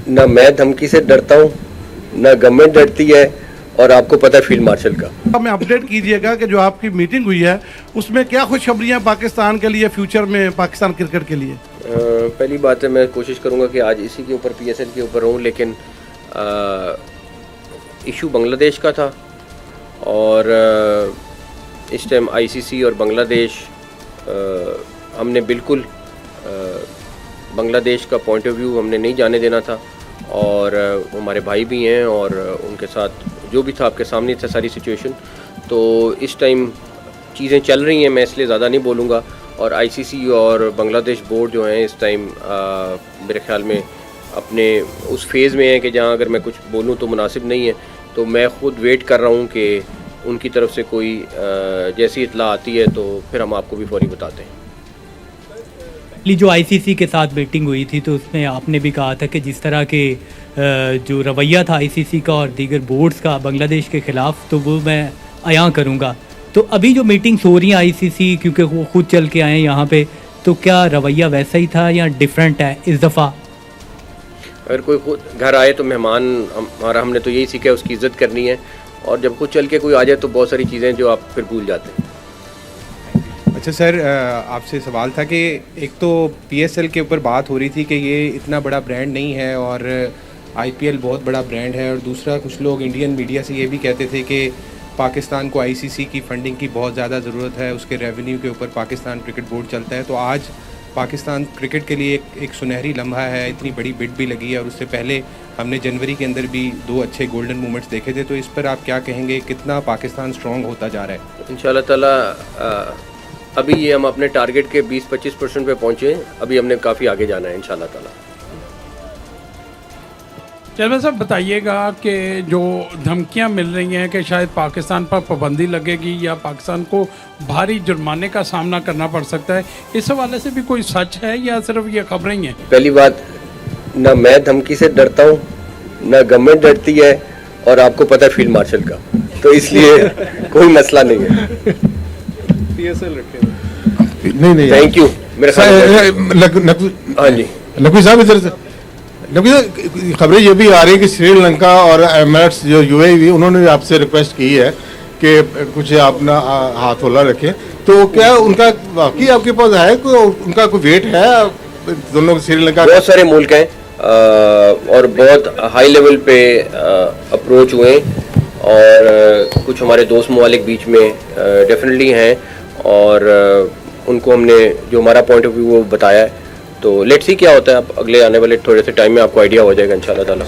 ना मैं धमकी से डरता हूँ, ना गवर्नमेंट डरती है, और आपको पता है फील्ड मार्शल का। हमें अपडेट कीजिएगा कि जो आपकी मीटिंग हुई है उसमें क्या खुशखबरियां पाकिस्तान के लिए, फ्यूचर में पाकिस्तान क्रिकेट के लिए। पहली बात है, मैं कोशिश करूँगा कि आज इसी के ऊपर PSL के ऊपर रहूँ, लेकिन इशू बांग्लादेश का था और इस टाइम ICC और बांग्लादेश हमने बिल्कुल बांग्लादेश का पॉइंट ऑफ व्यू हमने नहीं जाने देना था, और हमारे भाई भी हैं और उनके साथ जो भी था आपके सामने था सारी सिचुएशन। तो इस टाइम चीज़ें चल रही हैं, मैं इसलिए ज़्यादा नहीं बोलूँगा। और ICC और बांग्लादेश बोर्ड जो हैं इस टाइम मेरे ख्याल में अपने उस फेज़ में है कि जहाँ अगर मैं कुछ बोलूँ तो मुनासिब नहीं है। तो मैं ख़ुद वेट कर रहा हूँ कि उनकी तरफ से कोई जैसी इत्तला आती है तो फिर हम आपको भी फौरी बताते हैं। जो ICC के साथ मीटिंग हुई थी तो उसमें आपने भी कहा था कि जिस तरह के जो रवैया था ICC का और दीगर बोर्ड्स का बांग्लादेश के ख़िलाफ़, तो वो मैं अयां करूंगा। तो अभी जो मीटिंग्स हो रही हैं ICC, क्योंकि वो खुद चल के आए हैं यहाँ पे, तो क्या रवैया वैसा ही था या डिफरेंट है इस दफ़ा? अगर कोई खुद घर आए तो मेहमान हमारा, हमने तो यही सीखा है उसकी इज़्ज़त करनी है, और जब खुद चल के कोई आ जाए तो बहुत सारी चीज़ें जो आप फिर भूल जाते हैं। अच्छा सर, आपसे सवाल था कि एक तो PSL के ऊपर बात हो रही थी कि ये इतना बड़ा ब्रांड नहीं है और IPL बहुत बड़ा ब्रांड है, और दूसरा कुछ लोग इंडियन मीडिया से ये भी कहते थे कि पाकिस्तान को ICC की फ़ंडिंग की बहुत ज़्यादा ज़रूरत है, उसके रेवेन्यू के ऊपर पाकिस्तान क्रिकेट बोर्ड चलता है। तो आज पाकिस्तान क्रिकेट के लिए एक सुनहरी लम्हा है, इतनी बड़ी बिड भी लगी है, और उससे पहले हमने जनवरी के अंदर भी 2 अच्छे गोल्डन मोमेंट्स देखे थे। तो इस पर आप क्या कहेंगे, कितना पाकिस्तान स्ट्रॉन्ग होता जा रहा है? इंशाल्लाह ताला अभी ये हम अपने टारगेट के 20-25% पे पहुँचे, अभी हमने काफ़ी आगे जाना है इंशाल्लाह ताला। चलो साहब, बताइएगा कि जो धमकियां मिल रही हैं कि शायद पाकिस्तान पर पाबंदी लगेगी या पाकिस्तान को भारी जुर्माने का सामना करना पड़ सकता है, इस हवाले से भी कोई सच है या सिर्फ ये खबरें ही हैं? पहली बात, ना मैं धमकी से डरता हूँ, ना गवर्नमेंट डरती है, और आपको पता है फील्ड मार्शल का, तो इसलिए कोई मसला नहीं है। PSL रखे नहीं थैंक यू। मेरे हाँ जी, नकवी साहब इधर से। नकवी साहब, खबरें ये भी आ रही है कि श्रीलंका और एमिरेट्स जो UAE, उन्होंने भी आपसे रिक्वेस्ट की है कि कुछ अपना हाथ होला रखें। तो क्या उनका वाकई आपके पास है, उनका कोई वेट है? दोनों श्रीलंका, बहुत सारे मुल्क हैं और बहुत हाई लेवल पे अप्रोच हुए, और कुछ हमारे दोस्त ममालिक बीच में डेफिनेटली हैं, और उनको हमने जो हमारा पॉइंट ऑफ व्यू वो बताया है। तो लेट्स सी क्या होता है, अब अगले आने वाले थोड़े से टाइम में आपको आइडिया हो जाएगा इंशाल्लाह ताला।